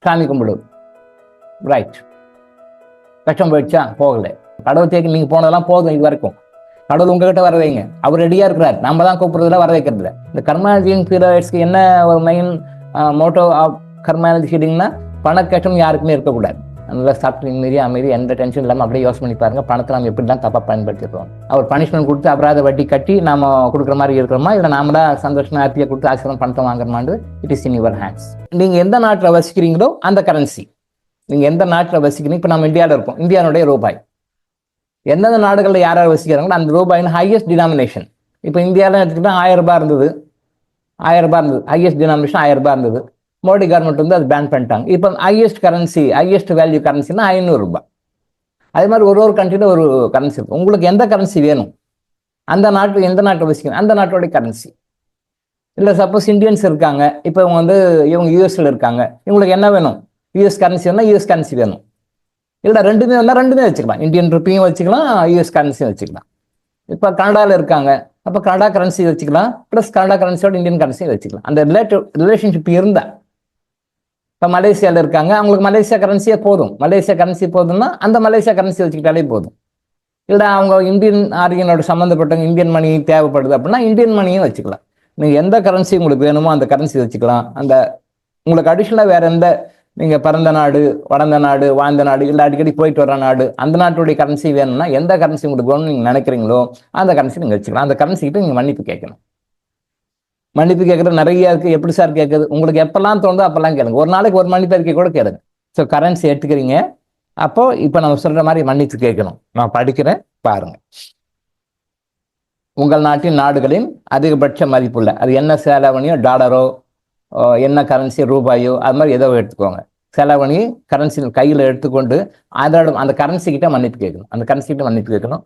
சாமி கும்பிடுவது. ரைட், கஷ்டம் போயிடுச்சா? போகலை. கடவுள் தேக்கி நீங்கள் போனதெல்லாம் போதும். இது வரைக்கும் கடவுள் உங்ககிட்ட வர வைங்க. அவர் ரெடியாக இருக்கிறார். நம்ம தான் கூப்பிடுறதுல வர வைக்கிறதுல. இந்த கர்மாலஜிங் பீரியட்ஸ்க்கு என்ன ஒரு மெயின் மோட்டோ ஆஃப் கர்மாலஜி ஹீலிங்னா, பண கஷ்டம் யாருக்குமே இருக்கக்கூடாது. நல்லா சாப்பிட்டு மீறி அமைதி, எந்த டென்ஷன் இல்லாமல் அப்படியே யோசனை பண்ணி பாருங்க, பணத்தை நம்ம எப்படிலாம் தப்பாக பயன்படுத்திடுறோம். அவர் பனிஷ்மெண்ட் கொடுத்து அபராத வட்டி கட்டி நாம கொடுக்குற மாதிரி இருக்கிறோமா, இல்லை நாம தான் சந்தோஷமா ஹாப்பியாக கொடுத்து ஆசிரியர் பணத்தை வாங்குறமான்னு it is in your hands. நீங்கள் எந்த நாட்டில் வசிக்கிறீங்களோ அந்த கரன்சி. நீங்கள் எந்த நாட்டில் வசிக்கிறீங்க, இப்போ நம்ம இந்தியாவில் இருக்கோம், இந்தியாவுடைய ரூபாய். எந்தெந்த நாடுகளில் யாராவது வசிக்கிறாங்களோ அந்த ரூபாயின் ஹையஸ்ட் டினாமினேஷன். இப்போ இந்தியாவில் எடுத்துக்கிட்டா 1000 ரூபாய் இருந்தது, 1000 ரூபாய் இருந்தது, ஹையஸ்ட் டினாமினேஷன் 1000 ரூபாய் இருந்தது. மோடி கவர்மெண்ட் வந்து அது பேன் பண்ணிட்டாங்க. இப்போ ஹையஸ்ட் கரன்சி, ஹையஸ்ட் வேல்யூ கரன்சினா 500 ரூபாய். அதே மாதிரி ஒரு கண்ட்ரியில் ஒரு கரன்சி இருக்கும். உங்களுக்கு எந்த கரன்சி வேணும், அந்த நாட்டு எந்த நாட்டில் வசிக்கணும் அந்த நாட்டோடைய கரன்சி. இல்லை சப்போஸ் இந்தியன்ஸ் இருக்காங்க, இப்போ இவங்க வந்து இவங்க யூஎஸ்ல இருக்காங்க, இவங்களுக்கு என்ன வேணும், யூஎஸ் கரன்சி வேணும்னா யூஎஸ் கரன்சி வேணும். இல்லை ரெண்டுமே வேணால் ரெண்டுமே வச்சுக்கலாம், இந்தியன் ருப்பியும் வச்சுக்கலாம், யூஎஸ் கரன்சியும் வச்சுக்கலாம். இப்போ கனடாவில் இருக்காங்க, அப்போ கனடா கரன்சி வச்சுக்கலாம், ப்ளஸ் கனடா கரன்சியோட இந்தியன் கரன்சியும் வச்சுக்கலாம். அந்த ரிலேஷன்ஷிப் இருந்தால். இப்போ மலேசியாவில் இருக்காங்க, அவங்களுக்கு மலேசியா கரன்சியே போதும், மலேசியா கரன்சி போதும்னா அந்த மலேசியா கரன்சி வச்சுக்கிட்டாலே போதும். இல்லை அவங்க இந்தியன் ஆரியனோட சம்மந்தப்பட்டவங்க இந்தியன் மணி தேவைப்படுது அப்படின்னா இந்தியன் மணியும் வச்சுக்கலாம். நீங்கள் எந்த கரன்சி உங்களுக்கு வேணுமோ அந்த கரன்சி வச்சுக்கலாம். அந்த உங்களுக்கு அடிஷ்னலாக வேறு எந்த, நீங்கள் பிறந்த நாடு, வளர்ந்த நாடு, வாழ்ந்த நாடு, இல்லை அடிக்கடி போயிட்டு வர நாடு, அந்த நாட்டுடைய கரன்சி வேணும்னா எந்த கரன்சி உங்களுக்கு வேணும்னு நீங்கள் நினைக்கிறீங்களோ அந்த கரன்சி நீங்கள் வச்சுக்கலாம். அந்த கரன்சிக்கிட்ட நீங்கள் மன்னிப்பு கேட்கணும். மன்னிப்பு கேட்குறது நிறைய இருக்குது. எப்படி சார் கேட்குது? உங்களுக்கு எப்பெல்லாம் தோணுதோ அப்பெல்லாம் கேளுங்க. ஒரு நாளைக்கு ஒரு மன்னிப்பு அறிக்கை கூட கேளுங்க. ஸோ கரன்சி எடுத்துக்கிறீங்க, அப்போது இப்போ நம்ம சொல்கிற மாதிரி மன்னிப்பு கேட்கணும். நான் படிக்கிறேன் பாருங்க. உங்கள் நாட்டின் நாடுகளின் அதிகபட்ச மதிப்புள்ள, அது என்ன செலவணியோ, டாலரோ, என்ன கரன்சி, ரூபாயோ, அது மாதிரி ஏதோ எடுத்துக்கோங்க. செலவணி கரன்சி கையில் எடுத்துக்கொண்டு அதோட அந்த கரன்சி கிட்ட மன்னிப்பு கேட்கணும். அந்த கரன்சி கிட்ட மன்னிப்பு கேட்கணும்.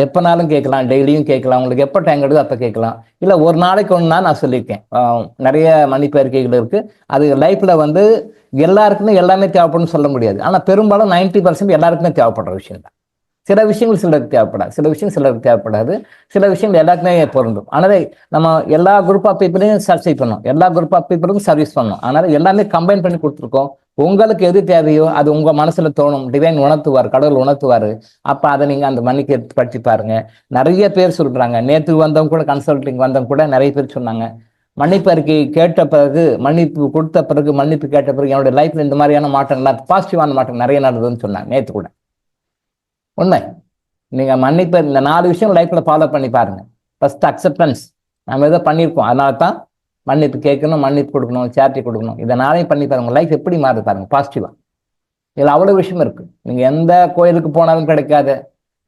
எப்போனாலும் கேட்கலாம், டெய்லியும் கேட்கலாம், உங்களுக்கு எப்போ டைம் எடுக்குதோ அப்போ கேட்கலாம். இல்லை ஒரு நாளைக்கு ஒன்றா நான் சொல்லியிருக்கேன். நிறைய மன்னிப்பு அறிக்கைகள் இருக்குது. அது லைஃப்பில் வந்து எல்லாருக்குமே எல்லாமே தேவைப்படும்னு சொல்ல முடியாது. ஆனால் பெரும்பாலும் 90% எல்லாருக்குமே தேவைப்படுற விஷயம் தான். சில விஷயங்கள் சிலருக்கு தேவைப்படாது, சில விஷயம் சிலருக்கு தேவைப்படாது, சில விஷயங்கள் எல்லாருக்குமே பொருந்தும். ஆனால் நம்ம எல்லா குரூப் ஆஃப் பீப்புளையும் சர்ச்சை பண்ணோம், எல்லா குரூப் ஆஃப் பீப்புளுக்கும் சர்வீஸ் பண்ணோம். அதனால எல்லாமே கம்பைன் பண்ணி கொடுத்துருக்கோம். உங்களுக்கு எது தேவையோ அது உங்கள் மனசில் தோணும், டிவைன் உணர்த்துவார், கடவுள் உணர்த்துவார். அப்போ அதை நீங்கள் அந்த மன்னிக்க பற்றி பாருங்க. நிறைய பேர் சொல்கிறாங்க, நேற்று வந்தவங்க கூட, கன்சல்டிங் வந்தவங்க கூட நிறைய பேர் சொன்னாங்க, மன்னிப்பு அறிக்கை கேட்ட பிறகு, மன்னிப்பு கொடுத்த பிறகு, மன்னிப்பு கேட்ட பிறகு என்னுடைய லைஃப்பில் இந்த மாதிரியான மாற்றங்கள்லாம், பாசிட்டிவான மாற்றம் நிறைய நடந்ததுன்னு சொன்னாங்க நேற்று கூட. உண்மை. நீங்கள் மன்னிப்பு இந்த 4 விஷயம் லைஃப்பில் ஃபாலோ பண்ணி பாருங்கள். ஃபர்ஸ்ட் அக்செப்டன்ஸ், நம்ம எதோ பண்ணியிருக்கோம், அதனால தான் மன்னிப்பு கேட்கணும், மன்னிப்பு கொடுக்கணும், சேரிட்டி கொடுக்கணும். இதை நாளையும் பண்ணி பாருங்க, லைஃப் எப்படி மாறுது பாருங்க பாசிட்டிவாக. இதில் அவ்வளோ விஷயம் இருக்குது. நீங்கள் எந்த கோயிலுக்கு போனாலும் கிடைக்காத,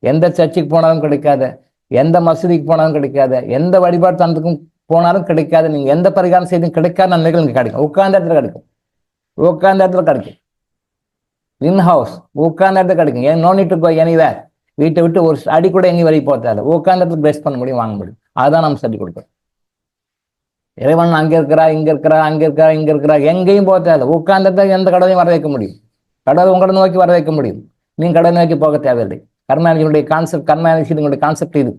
எந்த சர்ச்சுக்கு போனாலும் கிடைக்காத, எந்த மசூதிக்கு போனாலும் கிடைக்காத, எந்த வழிபாடு தனத்துக்கும் போனாலும் கிடைக்காத, நீங்கள் எந்த பரிகாரம் செய்தும் கிடைக்காத நன்மைகள் இங்கே கிடைக்கும். உட்கார்ந்த இடத்துல கிடைக்கும், உட்கார்ந்த இடத்துல கிடைக்கும். இன்ஹவுஸ் உட்கார்ந்த இடத்துல கிடைக்கும். And no need to go anywhere. வீட்டை விட்டு ஒரு அடி கூட எங்கேயும் வெளியே போகிறதால உட்கார்ந்த இடத்துல பெஸ்ட் பண்ண முடியும், வாங்க முடியும். அதுதான் நம்ம சொல்லி கொடுக்குறோம். இறைவன் அங்கே இருக்கிறா, இங்கே இருக்கிறா, அங்கே இருக்கா, இங்கே இருக்கிறா, எங்கேயும் போக தேவையில்லை. உட்கார்ந்த இடத்துல எந்த கடவுளையும் வர வைக்க முடியும். கடவுள் உங்களை நோக்கி வர வைக்க முடியும். நீங்கள் கடவுள் நோக்கி போக தேவையில்லை. கர்மாலஜியுடைய கான்செப்ட், கர்மாலஜியுடைய கான்செப்ட் இது.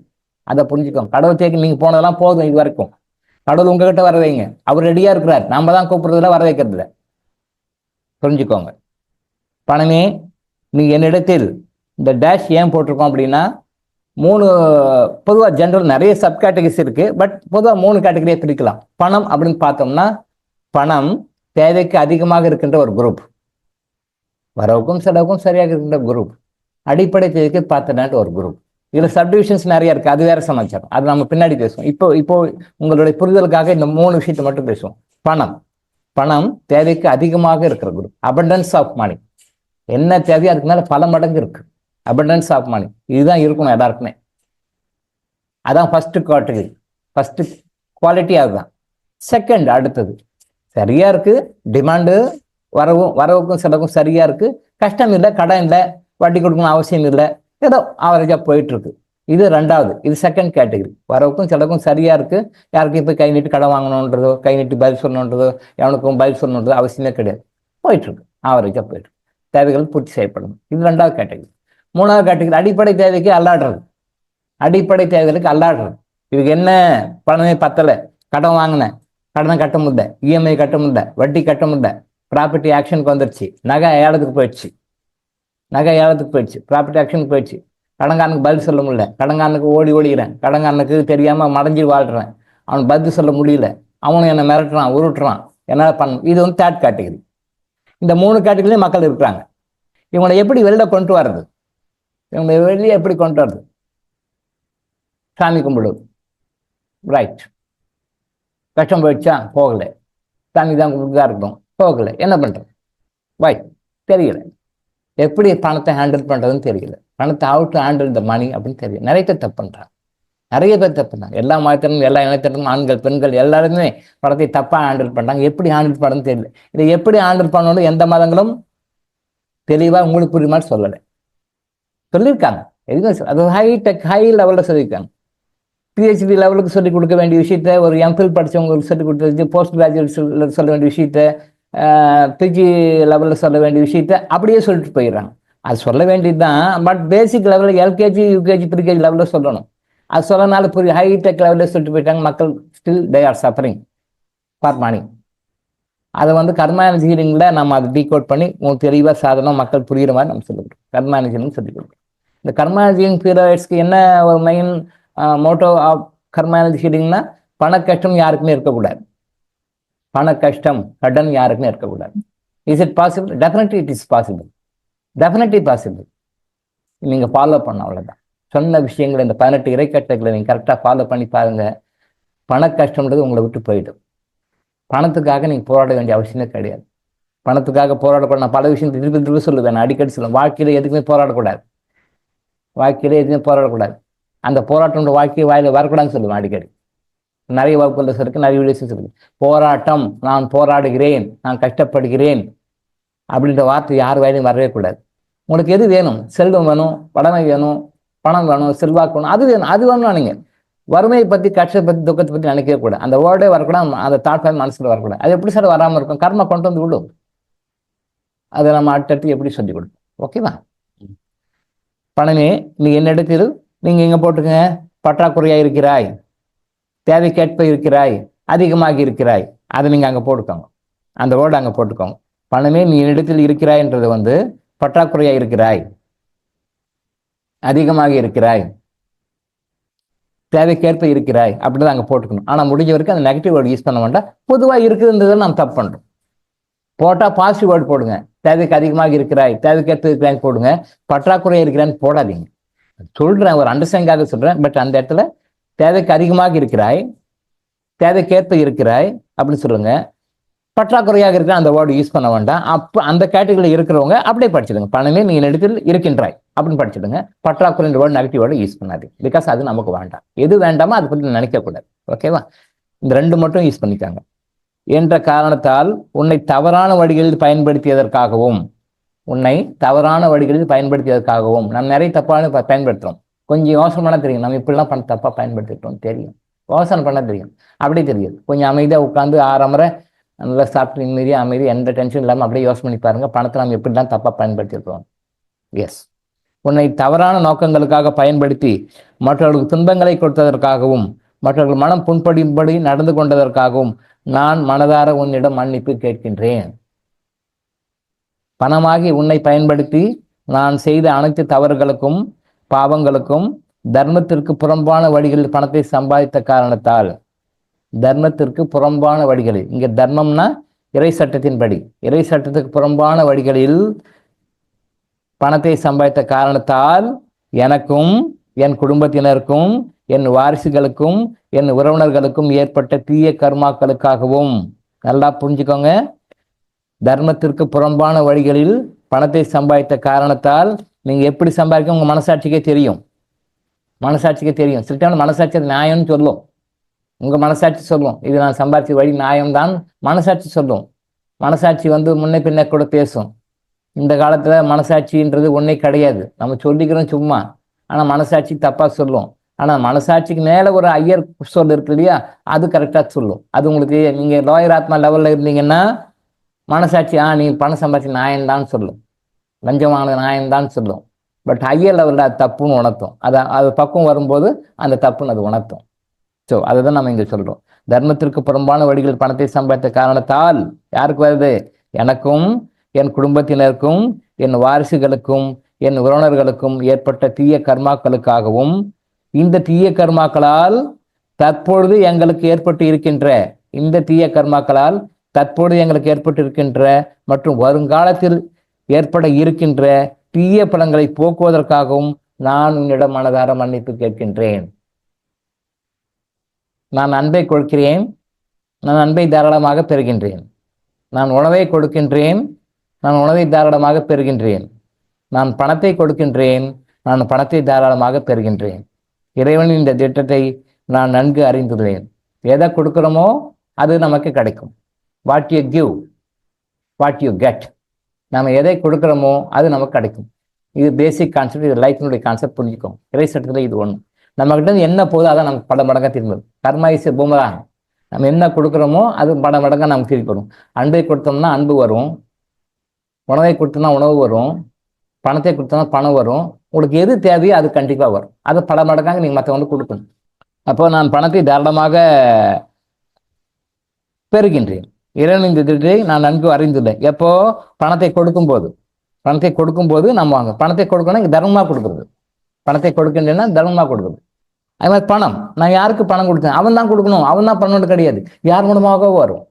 அதை புரிஞ்சுக்கோங்க. கடவுள் தேக்கி நீங்கள் போனதெல்லாம் போதும். இது வரைக்கும் கடவுள் உங்ககிட்ட வர வைங்க. அவர் ரெடியாக இருக்கிறார். நம்ம தான் கூப்பிடுறதுல வர வைக்கிறதுல. புரிஞ்சுக்கோங்க. பணமே, நீ என்னிடத்தில் இந்த டேஷ் ஏன் போட்டிருக்கோம் அப்படின்னா, 3 பொதுவாக ஜென்ரல் நிறைய சப் கேட்டகரிஸ் இருக்கு. பட் பொதுவாக 3 கேட்டகரியை பிரிக்கலாம். பணம் அப்படின்னு பார்த்தோம்னா, பணம் தேவைக்கு அதிகமாக இருக்கின்ற ஒரு குரூப், வரவுக்கும் செலவுக்கும் சரியாக இருக்கின்ற குரூப், அடிப்படை தேவைக்கு பார்த்தனாட்டு ஒரு குரூப். இதில் சப்டிவிஷன்ஸ் நிறைய இருக்கு, அது வேற சமாச்சாரம், அது நம்ம பின்னாடி பேசுவோம். இப்போ உங்களுடைய புரிதலுக்காக இந்த 3 விஷயத்தை மட்டும் பேசுவோம். பணம் தேவைக்கு அதிகமாக இருக்கிற குரூப், அபண்டன்ஸ் ஆஃப் மணி. என்ன தேவையோ அதுக்கு மேலே பல மடங்கு இருக்கு. அபண்டன்ஸ் ஆஃப் மணி இதுதான் இருக்கணும் எல்லாருக்குமே. அதான் ஃபர்ஸ்ட் கேட்டகரி, ஃபர்ஸ்ட் குவாலிட்டி அதுதான். செகண்ட், அடுத்தது சரியா இருக்கு, டிமாண்டு வரவுக்கும் செலவுக்கும் சரியா இருக்கு, கஷ்டம் இல்லை, கடன் இல்லை, வட்டி கொடுக்கணும் அவசியம் இல்லை, ஏதோ ஆவரேஜா போயிட்டு இருக்கு. இது 2வது, இது செகண்ட் கேட்டகரி. வரவுக்கும் செலவுக்கும் சரியா இருக்கு, யாருக்கும் போய் கை நீட்டி கடன் வாங்கணுன்றதோ, கை நீட்டி பதில் சொல்லணுன்றதோ, எவனுக்கும் பதில் சொல்லணுன்றதோ அவசியமே கிடையாது. போயிட்டு இருக்கு, ஆவரேஜா போயிட்டு இருக்கு. தேவைகள் பூர்த்தி செய்யப்படணும். இது 2வது கேட்டகரி. 3வது கேட்டகரி, அடிப்படை தேவைக்கு அல்லாடுறது. அடிப்படை தேவைகளுக்கு அல்லாடுறது. இதுக்கு என்ன, பணமே பத்தலை, கடன் வாங்கினேன், கடனை கட்ட முடியல, இஎம்ஐ கட்ட முடியல, வட்டி கட்ட முடியல, ப்ராப்பர்ட்டி ஆக்ஷனுக்கு வந்துருச்சு, நகை ஏலத்துக்கு போயிடுச்சு, ப்ராப்பர்ட்டி ஆக்ஷனுக்கு போயிடுச்சு. கடங்காரனுக்கு பதில் சொல்ல முடியல, கடங்காரனுக்கு ஓடிக்கிறேன், கடங்காரனுக்கு தெரியாம மறைஞ்சு வாழ்றேன், அவனுக்கு பதில் சொல்ல முடியல, அவனும் என்னை மிரட்டுறான், உருட்டுறான், என்னால் பண்ண. இது வந்து தேர்ட் கேட்டகரி. இந்த 3 கேட்டகரியிலையும் மக்கள் இருக்கிறாங்க. இவங்களை எப்படி வெளில கொண்டு வர்றது? இவங்களை வெளியே எப்படி கொண்டு வர்றது? சாமி கும்பிடு, ரைட். கஷ்டம் போயிடுச்சா? போகலை. சாமி தான் கும்பிட்டுதான் இருக்கணும், போகலை. என்ன பண்றது? வை, தெரியல. எப்படி பணத்தை ஹேண்டில் பண்றதுன்னு தெரியல. பணத்தை ஹவு டு ஹேண்டில் த மணி அப்படின்னு தெரியல. நிறைய பேர் தப்பு பண்றாங்க, எல்லா மதத்திலும் எல்லா இனத்திலும் ஆண்கள் பெண்கள் எல்லாருமே பணத்தை தப்பா ஹேண்டில் பண்றாங்க. எப்படி ஹேண்டில் பண்ணுறதுன்னு தெரியல. இதை எப்படி ஹேண்டில் பண்ணணும் எந்த மதங்களும் தெளிவா உங்களுக்கு புரியுற மாதிரி சொல்லலை. சொல்லியிருக்காங்க, எதுவும் அது ஹை லெவலில் சொல்லியிருக்காங்க. பிஹெச்டி லெவலுக்கு சொல்லிக் கொடுக்க வேண்டிய விஷயத்த, ஒரு எம்ஃபில் படித்தவங்களுக்கு சொல்லிக் கொடுத்தது, போஸ்ட் கிராஜுவேட் சொல்ல வேண்டிய விஷயத்த, பிஜி லெவலில் சொல்ல வேண்டிய விஷயத்த அப்படியே சொல்லிட்டு போயிடுறாங்க. அது சொல்ல வேண்டியது தான், பட் பேசிக் லெவலில் எல்கேஜி யூகேஜி ப்ரீகேஜி லெவலில் சொல்லணும். அது சொல்லனால புரியும். ஹைடெக் லெவலில் சொல்லிட்டு போயிட்டாங்க. மக்கள் still they are suffering for money. அதை வந்து கர்மானஜி ஹீலிங்கில் நம்ம அதை டீகோட் பண்ணி உங்களுக்கு தெளிவாக சாதனம் மக்கள் புரியுற மாதிரி நம்ம சொல்லிக் கொடுக்குறோம். கர்மானஜி ஹீலிங் சொல்லிக் கொடுக்குறோம். இந்த கர்மானஜி ஹீலிங் பீரியட்ஸ்க்கு என்ன ஒரு மெயின் மோட்டோ ஆஃப் கர்மானஜி ஹீலிங்னா, பண கஷ்டம் யாருக்குமே இருக்கக்கூடாது. பண கஷ்டம் கடன் யாருக்குமே இருக்கக்கூடாது. Is it possible? Definitely it is possible. Definitely possible. நீங்க ஃபாலோ பண்ண, அவ்வளவுதான். சொன்ன விஷயங்களை, இந்த 18 இறைக்கட்டளைகளை நீங்க கரெக்டாக ஃபாலோ பண்ணி பாருங்க. பண கஷ்டம்ன்றது உங்களை விட்டு போயிடும். பணத்துக்காக நீங்க போராட வேண்டிய அவசியமே கிடையாது. பணத்துக்காக போராடப்பட நான் பல விஷயம் திருப்பி திருப்பி சொல்லுவேன், நான் அடிக்கடி சொல்லுவேன். வாழ்க்கையில எதுக்குமே போராடக்கூடாது. அந்த போராட்டம் வாழ்க்கையை வாயில வரக்கூடாதுன்னு சொல்லுவேன் அடிக்கடி. நிறைய வகுப்புகள் இருக்கு, நிறைய வீடியோஸ் இருக்கு. போராட்டம், நான் போராடுகிறேன், நான் கஷ்டப்படுகிறேன் அப்படின்ற வார்த்தை யார் வாயிலையும் வரவே கூடாது. உங்களுக்கு எது வேணும்? செல்வம் வேணும், வளமை வேணும், பணம் வேணும், செல்வாக்கு வேணும், அது வேணும். அது வேணும். நீங்க வறுமையை பத்தி, கஷ்டத்தை பத்தி, துக்கத்தை பத்தி நினைக்கவே கூடாது. அந்த வேர்டே வரக்கூடாது, அந்த தாட் மனசுல வரக்கூடாது. அது எப்படி சார் வராமல் இருக்கும்? கர்மா கொண்டு வந்து விடும். அதை நம்ம அடுத்தடுத்து எப்படி சொல்லிக் கொடுப்போம். ஓகேவா? பணமே, நீ என்னிடத்தில், நீங்க எங்க போட்டுங்க, பற்றாக்குறையா இருக்கிறாய், தேவைக்கேற்ப இருக்கிறாய், அதிகமாகி இருக்கிறாய், அதை நீங்க அங்க போட்டுக்கோங்க. அந்த வேர்டு அங்க போட்டுக்கோங்க. பணமே, நீ என்னிடத்தில் இருக்கிறாய்ன்றது வந்து பற்றாக்குறையா இருக்கிறாய், அதிகமாக இருக்கிறாய், தேவைக்கேற்ப இருக்கிறாய் அப்படிதான் அங்க போட்டுக்கணும். ஆனா முடிஞ்ச வரைக்கும் அந்த நெகட்டிவ் வேர்டு யூஸ் பண்ண வேண்டாம். பொதுவா இருக்குதுன்றதை நம்ம தப்பு பண்றோம். போட்டா பாசிட்டிவ் வேர்டு போடுங்க. தேவைக்கு அதிகமாக இருக்கிறாய், தேவைக்கேற்ப இருக்கிறாய் போடுங்க. பற்றாக்குறையா இருக்கிறான்னு போடாதீங்க. சொல்றேன், ஒரு அண்டர்ஸ்டாண்டிங்காக சொல்றேன். பட் அந்த இடத்துல தேவைக்கு அதிகமாக இருக்கிறாய், தேவைக்கேற்ப இருக்கிறாய் அப்படின்னு சொல்லுங்க. பற்றாக்குறையாக இருக்கிற அந்த வேர்டு யூஸ் பண்ண வேண்டாம். அப்போ அந்த கேட்டகரியில் இருக்கிறவங்க அப்படியே படிச்சிடுங்க. பணமே நீ இடத்தில் இருக்கின்றாய் அப்படின்னு படிச்சிடுங்க. பற்றாக்குறை வேர்டு, நெகட்டிவ் வேர்டு யூஸ் பண்ணாது. பிகாஸ் அது நமக்கு வேண்டாம். எது வேண்டாமோ அதை பற்றி நினைக்கக்கூடாது. ஓகேவா? இந்த 2 மட்டும் யூஸ் பண்ணிக்காங்க. என்ற காரணத்தால் உன்னை தவறான வழிகளில் பயன்படுத்தியதற்காகவும் நம்ம நிறைய தப்பான பயன்படுத்துறோம். கொஞ்சம் யோசனை பண்ண தெரியும், நம்ம இப்படிலாம் தப்பா பயன்படுத்திட்டோம் தெரியும். யோசனை பண்ண தெரியும், அப்படியே தெரியாது. கொஞ்சம் அமைதியாக உட்காந்து 6 முறை நல்லா சாப்பிட்டு நிம்மதியாக அமைதி, எந்த டென்ஷன் இல்லாமல் அப்படியே யோசனை பண்ணி பாருங்க, பணத்தை நம்ம எப்படிலாம் தப்பா பயன்படுத்தியிருக்கோம். எஸ், உன்னை தவறான நோக்கங்களுக்காக பயன்படுத்தி மற்றவர்களுக்கு துன்பங்களை கொடுத்ததற்காகவும் மற்றவர்கள் மனம் புண்படும்படி நடந்து கொண்டதற்காகவும் நான் மனதார உன்னிடம் மன்னிப்பு கேட்கின்றேன். பணமாகி உன்னை பயன்படுத்தி நான் செய்த அனைத்து தவறுகளுக்கும் பாவங்களுக்கும் தர்மத்திற்கு புறம்பான வழிகளில் பணத்தை சம்பாதித்த காரணத்தால், தர்மத்திற்கு புறம்பான வழிகளில், இங்க தர்மம்னா இறை சட்டத்தின்படி, இறை சட்டத்துக்கு புறம்பான வழிகளில் பணத்தை சம்பாதித்த காரணத்தால் எனக்கும் என் குடும்பத்தினருக்கும் என் வாரிசுகளுக்கும் என் உறவினர்களுக்கும் ஏற்பட்ட தீய கர்மாக்களுக்காகவும், நல்லா புரிஞ்சுக்கோங்க, தர்மத்திற்கு புறம்பான வழிகளில் பணத்தை சம்பாதித்த காரணத்தால், நீங்க எப்படி சம்பாதிக்க உங்க மனசாட்சிக்கே தெரியும். சில டைம் மனசாட்சி நியாயம்னு சொல்லும். உங்க மனசாட்சி சொல்லும், இது நான் சம்பாதிச்ச வழி நியாயம்தான் மனசாட்சி சொல்லும். மனசாட்சி வந்து முன்ன பின்ன கூட பேசும். இந்த காலத்துல மனசாட்சின்றது ஒன்னே கிடையாது. நம்ம சொல்லிக்கிறோம் சும்மா, ஆனா மனசாட்சி தப்பா சொல்லும். ஆனா மனசாட்சிக்கு மேல ஒரு ஐயர் சொல் இருக்கு இல்லையா, அது கரெக்டா சொல்லும். அது உங்களுக்கு, நீங்க லோயர் ஆத்மா லெவல்ல இருந்தீங்கன்னா மனசாட்சி நீ பணம் சம்பாதிச்சு நியாயம்தான் சொல்லும், லஞ்சமான நியாயம்தான் சொல்லும். பட் ஹையர் லெவலில் அது தப்புன்னு உணர்த்தும். அது பக்கம் வரும்போது அந்த தப்புன்னு அது உணர்த்தும். ஸோ அதை தான் நம்ம இங்கே சொல்றோம். தர்மத்திற்கு புறம்பான வழிகளில் பணத்தை சம்பாதித்த காரணத்தால் யாருக்கு வருது? எனக்கும் என் குடும்பத்தினருக்கும் என் வாரிசுகளுக்கும் என் உறவினர்களுக்கும் ஏற்பட்ட தீய கர்மாக்களுக்காகவும் இந்த தீய கர்மாக்களால் தற்பொழுது எங்களுக்கு ஏற்பட்டு இருக்கின்ற மற்றும் வருங்காலத்தில் ஏற்பட இருக்கின்ற தீய பலன்களை போக்குவதற்காகவும் நான் உன்னிடம் மனதார மன்னிப்பு கேட்கின்றேன். நான் அன்பை கொடுக்கிறேன், நான் அன்பை தாராளமாக பெறுகின்றேன். நான் உணவை கொடுக்கின்றேன், நான் உணவை தாராளமாக பெறுகின்றேன். நான் பணத்தை கொடுக்கின்றேன், நான் பணத்தை தாராளமாக பெறுகின்றேன். இறைவனின் இந்த திட்டத்தை நான் நன்கு அறிந்துள்ளேன். எதை கொடுக்குறோமோ அது நமக்கு கிடைக்கும். What you give what you get. நம்ம எதை கொடுக்குறோமோ அது நமக்கு கிடைக்கும். இது பேசிக் கான்செப்ட். இது லைஃபினுடைய கான்செப்ட் புரிஞ்சுக்கும். இறை சட்டத்தில் இது ஒன்று. நம்மகிட்ட என்ன போதும் அதான் நமக்கு பல மடங்காக திரும்புது. கர்மா இஸ் பூமராங். நம்ம என்ன கொடுக்குறோமோ அது பல மடங்காக நமக்கு திருப்பி வரும். அன்பை கொடுத்தோம்னா அன்பு வரும், உணவை கொடுத்தோம்னா உணவு வரும், பணத்தை கொடுத்தோம்னா பணம் வரும். உங்களுக்கு எது தேவையோ அது கண்டிப்பாக வரும். அது பல மடங்காக நீங்கள் மற்றவங்களுக்கு கொடுக்கணும். அப்போ நான் பணத்தை தாராளமாக பெறுகின்றேன். இறைவனின் இந்த திட்டத்தை நான் நன்கு அறிந்துள்ளேன். எப்போ பணத்தை கொடுக்கும்போது நம்ம வாங்க பணத்தை கொடுக்கணும். இங்கே தர்மமாக கொடுக்குறது. பணத்தை கொடுக்கின்றேன்னா தர்மமாக கொடுக்குறது. அது மாதிரி பணம் நான் யாருக்கு பணம் கொடுத்தேன் அவன் தான் கொடுக்கணும், அவன் தான் பண்ணணும் கிடையாது. யார் மூலமாக வரும்,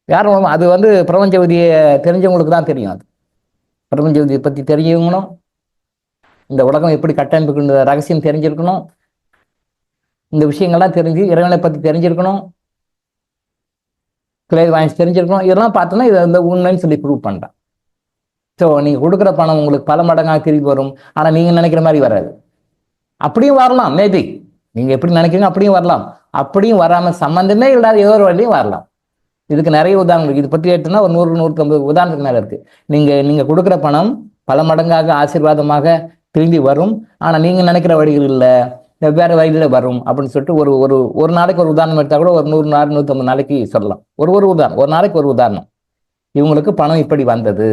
யார் மூலமாக அது பிரபஞ்ச விதியை தெரிஞ்சவங்களுக்கு தான் தெரியும். அது பிரபஞ்ச விதியை பற்றி தெரிஞ்சவங்களும் இந்த உலகம் எப்படி கட்டமைப்புக்கு ரகசியம் தெரிஞ்சிருக்கணும். இந்த விஷயங்கள்லாம் தெரிஞ்சு இறைவனை பற்றி தெரிஞ்சிருக்கணும், கிளேர் வாங்கி தெரிஞ்சிருக்கணும். இதெல்லாம் பார்த்தோன்னா இதை உண்மைன்னு சொல்லி ப்ரூவ் பண்ணுறேன். ஸோ நீங்கள் கொடுக்குற பணம் உங்களுக்கு பல மடங்காக திருப்பி வரும். ஆனால் நீங்கள் நினைக்கிற மாதிரி வராது. அப்படியும் வரலாம், மேபி நீங்கள் எப்படி நினைக்கிறீங்க அப்படியும் வரலாம். அப்படியும் வராமல் சம்மந்தமே இல்லாத ஏதோ ஒரு வழியும் வரலாம். இதுக்கு நிறைய உதாரணம் இருக்குது. இது பற்றி எடுத்தோம்னா ஒரு 100-150 உதாரணத்துக்கு மேலே இருக்குது. நீங்கள் கொடுக்குற பணம் பல மடங்காக ஆசீர்வாதமாக திரும்பி வரும். ஆனால் நீங்கள் நினைக்கிற வழிகள் இல்லை, வெவ்வேறு வழியில் வரும் அப்படின்னு சொல்லிட்டு ஒரு நாளைக்கு ஒரு உதாரணம் எடுத்தால் கூட ஒரு 100 நாள் 150 நாளைக்கு சொல்லலாம். ஒரு உதாரணம், ஒரு நாளைக்கு ஒரு உதாரணம். இவங்களுக்கு பணம் இப்படி வந்தது,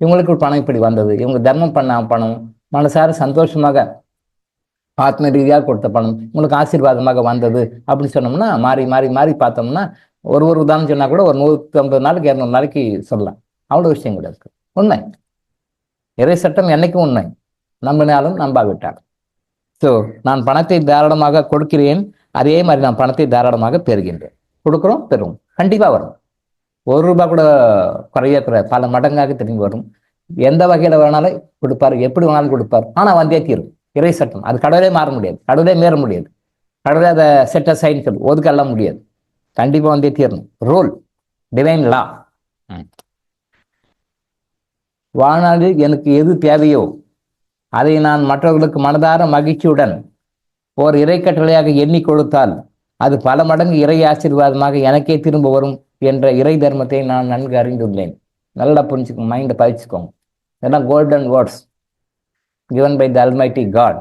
இவங்களுக்கு பணம் இப்படி வந்தது, இவங்க தர்மம் பண்ண பணம், மனசார சந்தோஷமாக ஆத்ம ரீதியாக கொடுத்த பணம் உங்களுக்கு ஆசீர்வாதமாக வந்தது அப்படின்னு சொன்னோம்னா மாறி மாறி மாறி பார்த்தோம்னா ஒரு உதாரணம் சொன்னா கூட ஒரு 150 நாளைக்கு 200 நாளைக்கு சொல்லலாம். அவ்வளோ விஷயம் கூட இருக்கு. உண்மை. இறை சட்டம் என்னைக்கும் உண்மை, நம்பினாலும் நம்பாவிட்டாலும். ஸோ நான் பணத்தை தாராளமாக கொடுக்கிறேன், அதே மாதிரி நான் பணத்தை தாராளமாக பெறுகின்றேன். கொடுக்குறோம், பெறும், கண்டிப்பாக வரும். ₹1 கூட குறைய பல மடங்காக திரும்பி வரும். எந்த வகையில் வேணாலும் கொடுப்பார், எப்படி வேணாலும் கொடுப்பார். ஆனால் வந்தே தீரும். இறை சட்டம் அது கடவுளே மாற முடியாது, கடவுளே மீற முடியாது, கடவுளே அதை செட்ட சைன் ஒதுக்கெல்லாம் முடியாது. கண்டிப்பாக வந்தே தீரணும். ரூல், டிவைன் லா. வாழ்நாளில் எனக்கு எது தேவையோ அதை நான் மற்றவர்களுக்கு மனதார மகிழ்ச்சியுடன் ஓர் இறை கட்டளையாக எண்ணி கொடுத்தால் அது பல மடங்கு இறை ஆசீர்வாதமாக எனக்கே திரும்ப வரும் என்ற இறை தர்மத்தை நான் நன்கு அறிந்துள்ளேன். நல்லா புரிஞ்சுக்கோங்க, மைண்டை பதிச்சுக்கோங்க. இதெல்லாம் golden words given by the Almighty God.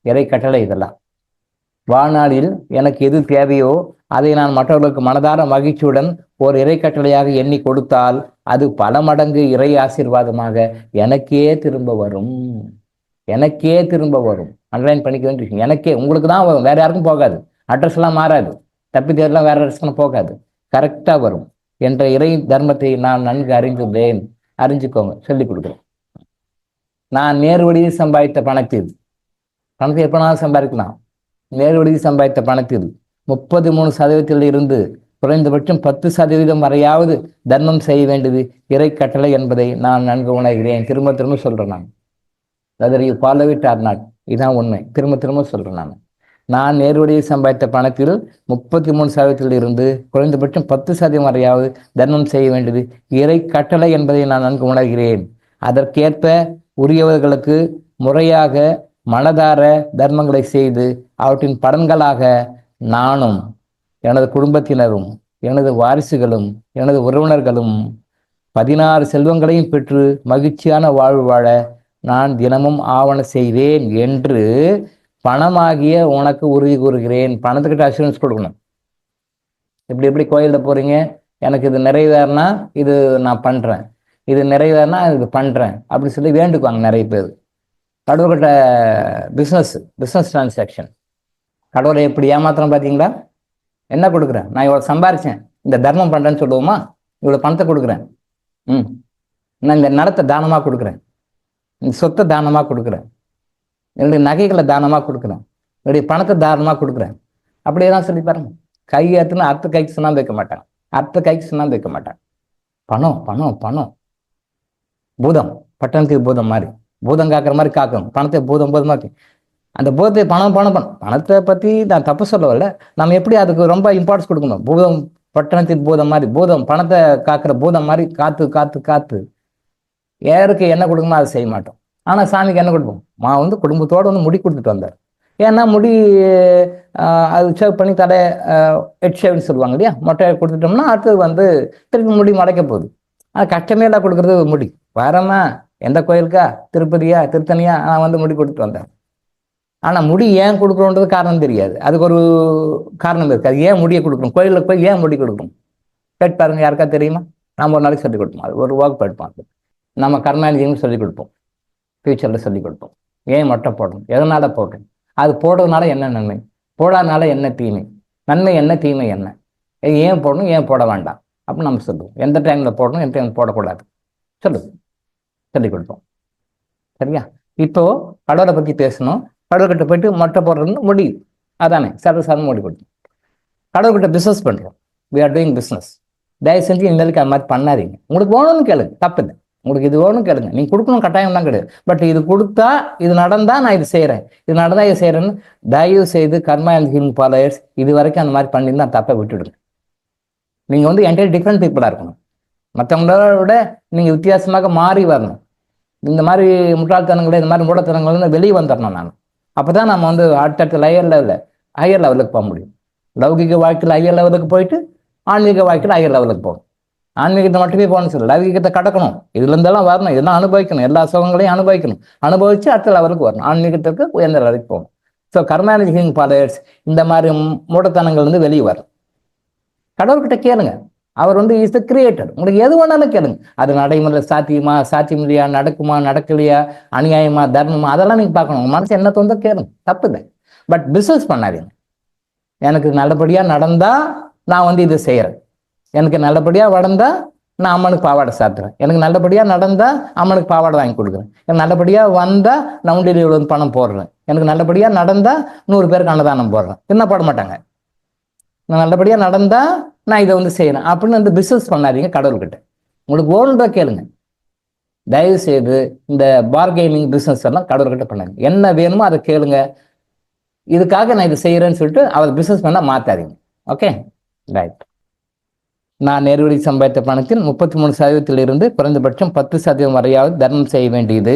இறை கட்டளை இதெல்லாம். வாழ்நாளில் எனக்கு எது தேவையோ அதை நான் மற்றவர்களுக்கு மனதார மகிழ்ச்சியுடன் ஒரு இறை கட்டளையாக எண்ணி கொடுத்தால் அது பல மடங்கு இறை ஆசீர்வாதமாக எனக்கே திரும்ப வரும். எனக்கே திரும்ப வரும். அண்டர்லைன் பண்ணிக்க வேண்டிய விஷயம். எனக்கே, உங்களுக்கு தான் வரும், வேற யாருக்கும் போகாது. அட்ரஸ் எல்லாம் மாறாது, தப்பி தேர்லாம் வேற அட்ரஸ்லாம் போகாது, கரெக்டா வரும் என்ற இறை தர்மத்தை நான் நன்கு அறிந்துள்ளேன். அறிஞ்சுக்கோங்க, சொல்லிக் கொடுக்குறேன். நான் நேர் வழியில் சம்பாதித்த பணத்தை எப்பனாலும் சம்பாதிக்கலாம். நேர் வழியில் சம்பாதித்த பணத்தில் 33% இருந்து குறைந்தபட்சம் 10% வரையாவது தர்மம் செய்ய வேண்டியது இறை கட்டளை என்பதை நான் நன்கு உணர்கிறேன். திரும்ப திரும்ப சொல்றேன் நான். whether you follow it or not, இதுதான் உண்மை. திரும்ப திரும்ப சொல்றேன் நான் நேர்வழியை சம்பாதித்த பணத்தில் 33% இருந்து குறைந்தபட்சம் 10% வரையாவது தர்மம் செய்ய வேண்டியது இறை கட்டளை என்பதை நான் நன்கு உணர்கிறேன். அதற்கேற்ப உரியவர்களுக்கு முறையாக மனதார தர்மங்களை செய்து அவற்றின் பலன்களாக நானும் எனது குடும்பத்தினரும் எனது வாரிசுகளும் எனது உறவினர்களும் 16 செல்வங்களையும் பெற்று மகிழ்ச்சியான வாழ்வு வாழ நான் தினமும் ஆவண செய்வேன் என்று பணமாகிய உனக்கு உறுதி கூறுகிறேன். பணத்துக்கிட்ட அஷூரன்ஸ் கொடுக்கணும். எப்படி கோயிலில் போறீங்க, எனக்கு இது நிறைவேறினா இது நான் பண்றேன், இது நிறைவேறினா இது பண்றேன் அப்படின்னு சொல்லி வேண்டுக்குவாங்க நிறைய பேர். கடவுள்கிட்ட பிஸ்னஸ் டிரான்சாக்ஷன். கடவுளை எப்படி ஏமாத்திரம் பார்த்தீங்களா? என்ன கொடுக்குறேன், நான் இவ்வளோ சம்பாரிச்சேன், இந்த தர்மம் பண்றேன்னு சொல்லுவோமா, இவ்வளோ பணத்தை கொடுக்குறேன், ம் நான் இந்த நிலத்தை தானமாக கொடுக்குறேன், இந்த சொத்தை தானமாக கொடுக்குறேன், என்னுடைய நகைகளை தானமாக கொடுக்குறேன், என்னுடைய பணத்தை தானமாக கொடுக்குறேன், அப்படியே தான் சொல்லி பாருங்க. கை ஏற்றுனா அடுத்த கைக்கு சுண்ணாம்பு வைக்க மாட்டாங்க, அடுத்த கைக்கு சுண்ணாம்பு வைக்க மாட்டாங்க. பணம் பணம் பணம், பூதம், பட்டணத்துக்கு பூதம் மாதிரி, பூதம் காக்கிற மாதிரி காக்கணும், பணத்தை பூதம் பூதமாக இருக்கு. அந்த பூதத்தை பணம் பணம் பணம், பணத்தை பற்றி நான் தப்பு சொல்லவில்லை, நம்ம எப்படி அதுக்கு ரொம்ப இம்பார்ட்டன்ஸ் கொடுக்கணும். பூதம் பட்டணத்தின் பூதம் மாதிரி, பூதம் பணத்தை காக்கிற பூதம் மாதிரி காத்து காத்து காத்து யாருக்கு என்ன கொடுக்கணுமோ அதை செய்ய மாட்டோம். ஆனால் சாமிக்கு என்ன கொடுப்போம்? வந்து குடும்பத்தோடு வந்து முடி கொடுத்துட்டு வந்தார். ஏன்னா முடி அது ஷேவ் பண்ணி தலை ஹெட் ஷேவ்னு சொல்லுவாங்க இல்லையா, மொட்டை கொடுத்துட்டோம்னா அடுத்தது வந்து திருப்பி முடி மடைக்க போகுது. அது கஷ்டமே எல்லாம் கொடுக்குறது முடி. வரமா எந்த கோயிலுக்கா, திருப்பதியா திருத்தணியா, நான் வந்து முடி கொடுத்துட்டு வந்தேன். ஆனால் முடி ஏன் கொடுக்குறோன்றது காரணம் தெரியாது, அதுக்கு ஒரு காரணம் இருக்குது. அது ஏன் முடியை கொடுக்கணும், கோயிலுக்கு போய் ஏன் முடி கொடுக்கணும் கேட்டு பாருங்க, யாருக்கா தெரியுமா? நம்ம ஒரு நாளைக்கு சொல்லிக் கொடுப்போம், அது ஒரு வகுப்பு எடுப்போம். அது நம்ம கர்மாநிதியும் சொல்லிக் கொடுப்போம், ஃபியூச்சரில் சொல்லிக் கொடுப்போம். ஏன் மொட்டை போடணும், எதனால் போடணும், அது போடுறதுனால என்ன நன்மை, போடாதனால என்ன தீமை, நன்மை என்ன தீமை என்ன, ஏன் போடணும் ஏன் போட வேண்டாம் அப்படின்னு நம்ம சொல்லுவோம். எந்த டைமில் போடணும் எந்த டைமில் போடக்கூடாது சொல்லிக் கொடுப்போம். சரியா? இப்போ கடவுளை பற்றி பேசணும். கடவுள்கிட்ட போயிட்டு மொட்டை போடுறதுன்னு முடி அதானே சர்வசாதாரண முடி கொடுத்தோம். கடவுள்கிட்ட பிஸ்னஸ் பண்ணுறோம், வி ஆர் டூயிங் பிஸ்னஸ். தயவு செஞ்சு இனிமேலுக்கு அது மாதிரி பண்ணாதீங்க. உங்களுக்கு வேணும்னு கேளுங்க, தப்பு இல்லை. உங்களுக்கு இது வேணும் கேளுங்க, நீங்கள் கொடுக்கணும் கட்டாயம்லாம் கிடையாது. பட் இது கொடுத்தா இது நடந்தால் நான் இது செய்கிறேன், இது நடந்தால் இது செய்கிறேன்னு தயவு செய்து கர்மா அண்ட் ஹீலிங் ஃபாலோயர்ஸ் இது வரைக்கும் அந்த மாதிரி பண்ணியிருந்தா தப்பை விட்டுடுங்க. நீங்கள் வந்து என்டையர் டிஃப்ரெண்ட் பீப்புளாக இருக்கணும், மற்றவங்களோட விட நீங்கள் வித்தியாசமாக மாறி வரணும். இந்த மாதிரி முட்டாள்தனங்களை இந்த மாதிரி மூடத்தனங்கள் வெளியே வந்துடணும். நான் அப்போ தான் நம்ம வந்து அடுத்தடுத்த ஹையர் லெவலுக்கு போக முடியும். லௌகிக வாழ்க்கையில் ஹையர் லெவலுக்கு போயிட்டு ஆன்மீக வாழ்க்கையில் ஹையர் லெவலுக்கு போகணும். ஆன்மீகத்தை மட்டுமே போகணும்னு சொல்லி லௌகிகத்தை கடக்கணும், இதுல இருந்தெல்லாம் வரணும், இதெல்லாம் அனுபவிக்கணும், எல்லா சுகங்களையும் அனுபவிக்கணும், அனுபவிச்சு அடுத்த லெவலுக்கு வரணும், ஆன்மீகத்திற்கு உயர்ந்த லெவலுக்கு போகணும். ஸோ கர்மாநிதி ஹீலிங் ஃபாலோயர்ஸ் இந்த மாதிரி மூடத்தனங்கள் வந்து வெளியே வரும். கடவுள்கிட்ட கேளுங்க, அவர் வந்து இஸ் த கிரியேட்டர். உங்களுக்கு எது வேணாலும் கேளுங்க, அது நடைமுறை சாத்தியமா சாத்தியம் இல்லையா, நடக்குமா நடக்கலையா, அநியாயமா தர்மமா, அதெல்லாம் நீங்க பார்க்கணும். உங்க மனசு என்ன தோந்தோ கேளுங்க, தப்பு இல்லை. பட் பிஸ்னஸ் பண்ணாதீங்க. எனக்கு நல்லபடியா நடந்தா நான் வந்து இது செய்யறேன், எனக்கு நல்லபடியா நடந்தா நான் அம்மனுக்கு பாவாடை சாத்துறேன், எனக்கு நல்லபடியா நடந்தா அம்மனுக்கு பாவாடை வாங்கி கொடுக்குறேன், எனக்கு நல்லபடியா வந்தா நான் உண்டியில் இவ்வளவு பணம் போடுறேன், எனக்கு நல்லபடியா நடந்தா 100 பேருக்கு அன்னதானம் போடுறேன். என்ன போட மாட்டாங்க. நான் நல்லபடியா நடந்தா நான் இதை வந்து செய்யறேன் அப்படின்னு வந்து பிசினஸ் பண்ணாதீங்க. கடவுள்கிட்ட உங்களுக்கு ஓடுன்றா கேளுங்க. தயவு செய்து இந்த பார்கெனிங் பிசினஸ் எல்லாம் கடவுள்கிட்ட பண்ணாங்க. என்ன வேணுமோ அதை கேளுங்க. இதுக்காக நான் இதை செய்யறேன்னு சொல்லிட்டு அவர் பிசினஸ் பண்ணா மாத்தாதீங்க. Okay right. நான் நேர்வழி சம்பாதித்த பணத்தில் 33% குறைந்தபட்சம் 10% வரையாவது தர்மம் செய்ய வேண்டியது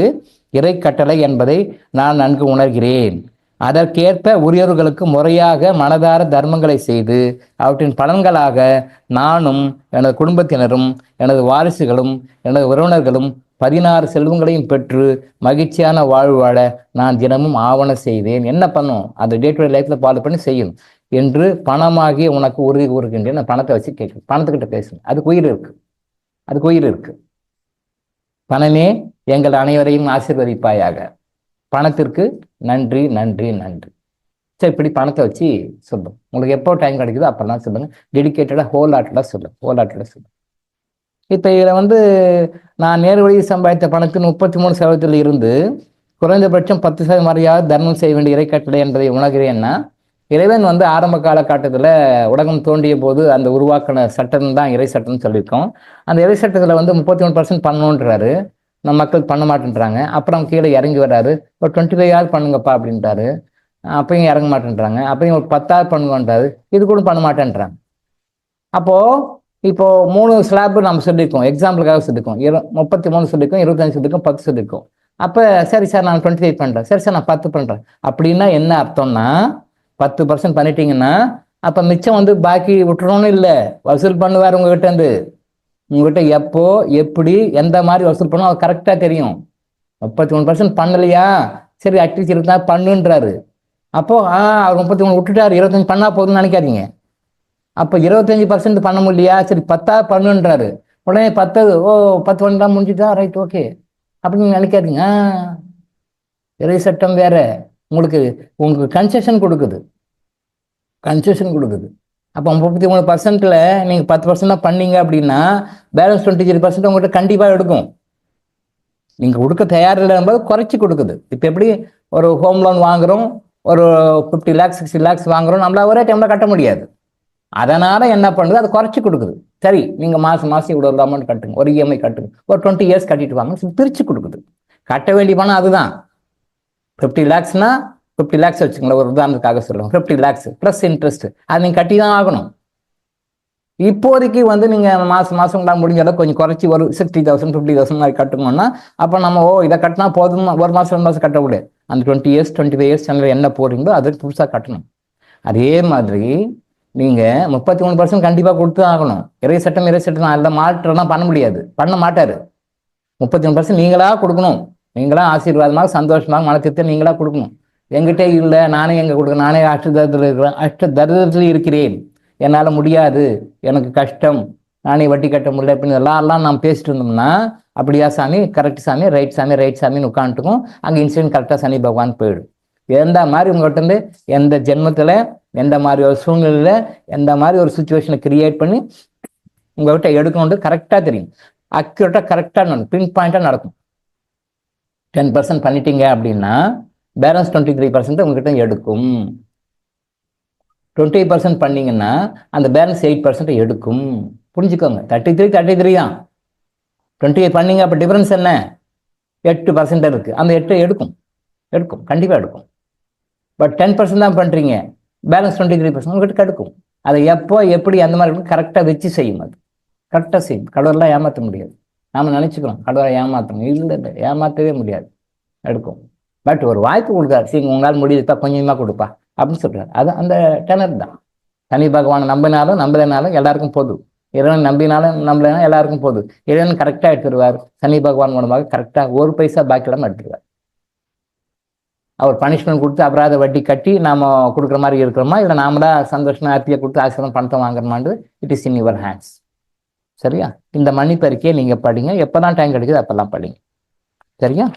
இறை கட்டளை என்பதை நான் நன்கு உணர்கிறேன். அதற்கேற்ப உரியவர்களுக்கு முறையாக மனதார தர்மங்களை செய்து அவற்றின் பலன்களாக நானும் எனது குடும்பத்தினரும் எனது வாரிசுகளும் எனது உறவினர்களும் 16 செல்வங்களையும் பெற்று மகிழ்ச்சியான வாழ்வு வாழ நான் தினமும் ஆவண செய்வேன். என்ன பண்ணும், அதை டே டு டே லைஃப்ல ஃபாலோ பண்ணி செய்யணும் என்று பணமாகி உனக்கு உறுதி கூறுகின்றேன். பணத்தை வச்சு கேட்கணும், பணத்துக்கிட்ட பேசுங்க. அதுக்கு உயிர் இருக்கு. பணமே எங்கள் அனைவரையும் ஆசீர்வதிப்பாயாக. பணத்திற்கு நன்றி நன்றி நன்றி. சரி, இப்படி பணத்தை வச்சு சொல்லுங்க. உங்களுக்கு எப்போ டைம் கிடைக்குதோ அப்பெல்லாம் சொல்லுங்க. டெடிக்கேட்டடாக ஹோல் ஹார்ட்டடாக சொல்லுங்க. இப்போ இதில் வந்து நான் நேர்வழி சம்பாதித்த பணத்தின் 33% இருந்து குறைந்தபட்சம் 10% வரையாவது தர்மம் செய்ய வேண்டிய இறைக்கட்டளை என்பதை உணர்கிறேன்னா, இறைவன் வந்து ஆரம்ப காலகட்டத்தில் உலகம் தோண்டிய போது அந்த உருவாக்கின சட்டம் தான் இறை சட்டம்னு சொல்லியிருக்கோம். அந்த இறை சட்டத்தில் வந்து 33% பண்ணணுன்றாரு, நம்ம மக்கள் பண்ண மாட்டேன்றாங்க. அப்புறம் கீழே இறங்கி வர்றாரு, ஒரு 25 பண்ணுங்கப்பா அப்படின்றாரு. அப்பயும் இறங்க மாட்டேன்றாங்க. அப்பயும் ஒரு 10 பண்ணுங்கன்றாரு, இது கூட பண்ண மாட்டேன்றாங்க. இப்போ 3 ஸ்லாப் நம்ம சொல்லியிருக்கோம், எக்ஸாம்பிளுக்காக சொல்லியிருக்கோம். 33 சொல்லியிருக்கோம், 25 சொல்லியிருக்கோம், 10 சொல்லியிருக்கோம். அப்போ சரி சார் நான் 25 பண்ணுறேன், சரி சார் நான் 10 பண்ணுறேன் அப்படின்னா என்ன அர்த்தம்னா, 10% பண்ணிட்டீங்கன்னா அப்போ மிச்சம் வந்து பாக்கி விட்டுறோன்னு இல்லை, வசூல் பண்ணுவார் உங்ககிட்ட இருந்து. உங்ககிட்ட எப்போ எப்படி எந்த மாதிரி வசூல் பண்ணணும் அது கரெக்டாக தெரியும். 33% பண்ணலையா, சரி அட்லீஸ்ட் 24 பண்ணுன்றாரு. அப்போ அவர் 33 விட்டுட்டாரு, 25 பண்ணா போதும்னு நினைக்காதீங்க. அப்போ 25% பண்ண முடியலையா, சரி 10 பண்ணுன்றாரு. உடனே 10 பண்ணா முடிஞ்சுட்டா, ரைட் ஓகே அப்படின்னு நினைக்காதீங்க. இறை சட்டம் வேற, உங்களுக்கு கன்செஷன் கொடுக்குது. அப்போ 33%ல் நீங்கள் 10% தான் பண்ணீங்க அப்படின்னா பேலன்ஸ் 23% உங்கள்கிட்ட கண்டிப்பாக எடுக்கும். நீங்கள் கொடுக்க தயாரில்லைம்போது குறைச்சி கொடுக்குது. இப்போ எப்படி ஒரு ஹோம் லோன் வாங்குகிறோம், ஒரு 50 lakhs 60 lakhs வாங்குகிறோம், நம்மளால் ஒரே டைமில் கட்ட முடியாது. அதனால் என்ன பண்ணுது, அது குறைச்சி கொடுக்குது. சரி, நீங்கள் மாதம் இவ்வளோ அமௌண்ட் கட்டுங்க, ஒரு இஎம்ஐ கட்டுங்க, ஒரு 20 years கட்டிட்டு வாங்க, பிரித்து கொடுக்குது. கட்ட வேண்டிய பணம் அதுதான். 50 lakhsனா 50 lakhs வச்சுங்களேன், ஒரு உதாரணத்துக்காக சொல்லுவோம். 50 lakhs ப்ளஸ் இன்ட்ரெஸ்ட், அது நீங்கள் கட்டி தான் ஆகணும். இப்போதைக்கு நீங்கள் மாதம் உங்களால் முடிஞ்ச அளவுக்கு கொஞ்சம் குறைச்சி ஒரு 60,000 50,000 மாதிரி கட்டணும்னா, அப்போ நம்ம இதை கட்டினா போதும், ஒரு மாதம் 2 மாதம் கட்ட முடியாது. அந்த 20 years 25 years என்ன போடுறீங்களோ அதுக்கு புதுசாக கட்டணும். அதே மாதிரி நீங்கள் 33% கண்டிப்பாக கொடுத்து ஆகணும். இறை சட்டம் அதில் மாற்றம்லாம் பண்ண முடியாது, பண்ண மாட்டார். 33% நீங்களாக கொடுக்கணும். நீங்களாக ஆசீர்வாதமாக சந்தோஷமாக மன திருப்தியாக நீங்களாக கொடுக்கணும். என்கிட்ட இல்லை, நானே எங்கே கொடுக்கணும், நானே அஷ்ட தரித்திரத்தில் இருக்கிறேன், என்னால் முடியாது, எனக்கு கஷ்டம், நானே வட்டி கட்ட முடியல அப்படின்னு எல்லாம் நாம் பேசிட்டு இருந்தோம்னா, அப்படியா சாமி, கரெக்ட் சாமி, ரைட் சாமி, ரைட் சாமின்னு உட்காந்துட்டுக்கும். அங்கே இன்சிடென்ட் கரெக்டாக சனி பகவான் போயிடும். எந்த மாதிரி உங்கள்கிட்ட இருந்து எந்த ஜென்மத்தில் எந்த மாதிரி ஒரு சூழ்நிலையில் எந்த மாதிரி ஒரு சுச்சுவேஷனை கிரியேட் பண்ணி உங்கள்கிட்ட எடுக்கணும்னு கரெக்டாக தெரியும். அக்யூரேட்டாக கரெக்டாக நடக்கும், பின் பாயிண்டாக நடக்கும். 10% பண்ணிட்டீங்க அப்படின்னா பேலன்ஸ் 23% உங்ககிட்ட எடுக்கும். 20% பண்ணீங்கன்னா அந்த பேலன்ஸ் 8% எடுக்கும். புரிஞ்சுக்கோங்க, 33 தான். 28 பண்ணீங்க, அப்போ டிஃபரன்ஸ் என்ன? 8% இருக்குது. அந்த 8 எடுக்கும் கண்டிப்பாக எடுக்கும். பட் 10% தான் பண்ணுறீங்க, பேலன்ஸ் 23% உங்ககிட்ட எடுக்கும். அதை எப்போ எப்படி அந்த மாதிரி கரெக்டாக வச்சு செய்யும். அது கரெக்டாக செய்யும். கடவுளெலாம் ஏமாற்ற முடியாது. நாம் நினச்சிக்கிறோம் கடவுளை ஏமாற்றணும், இல்லை, ஏமாற்றவே முடியாது, எடுக்கும். பட் ஒரு வாய்ப்பு கொடுக்காரு, சரி உங்களால் முடியுதுப்பா, கொஞ்சமாக கொடுப்பா அப்படின்னு சொல்கிறார். அது அந்த டெனர் தான். சனி பகவானை நம்பினாலும் நம்பலைனாலும் எல்லாருக்கும் போதும். இறைவன் நம்பினாலும் நம்பலைனாலும் எல்லாருக்கும் போதும். இறைவன் கரெக்டாக எடுத்துருவார். சனி பகவான் மூலமாக கரெக்டாக ஒரு பைசா பாக்கியிடம் எடுத்துருவார். அவர் பனிஷ்மெண்ட் கொடுத்து அபராத வட்டி கட்டி நாம் கொடுக்குற மாதிரி இருக்கிறோமா, இல்லை நாமளா சந்தோஷமாக ஹாப்பியாக கொடுத்து ஆசீர்வாதம் பணத்தை வாங்குறோமான்னு it is in your hands. சரியா? இந்த மன்னிப்பறிக்கையை நீங்கள் படிங்க, எப்போதான் டைம் கிடைக்குது அப்போல்லாம் படிங்க. சரியா?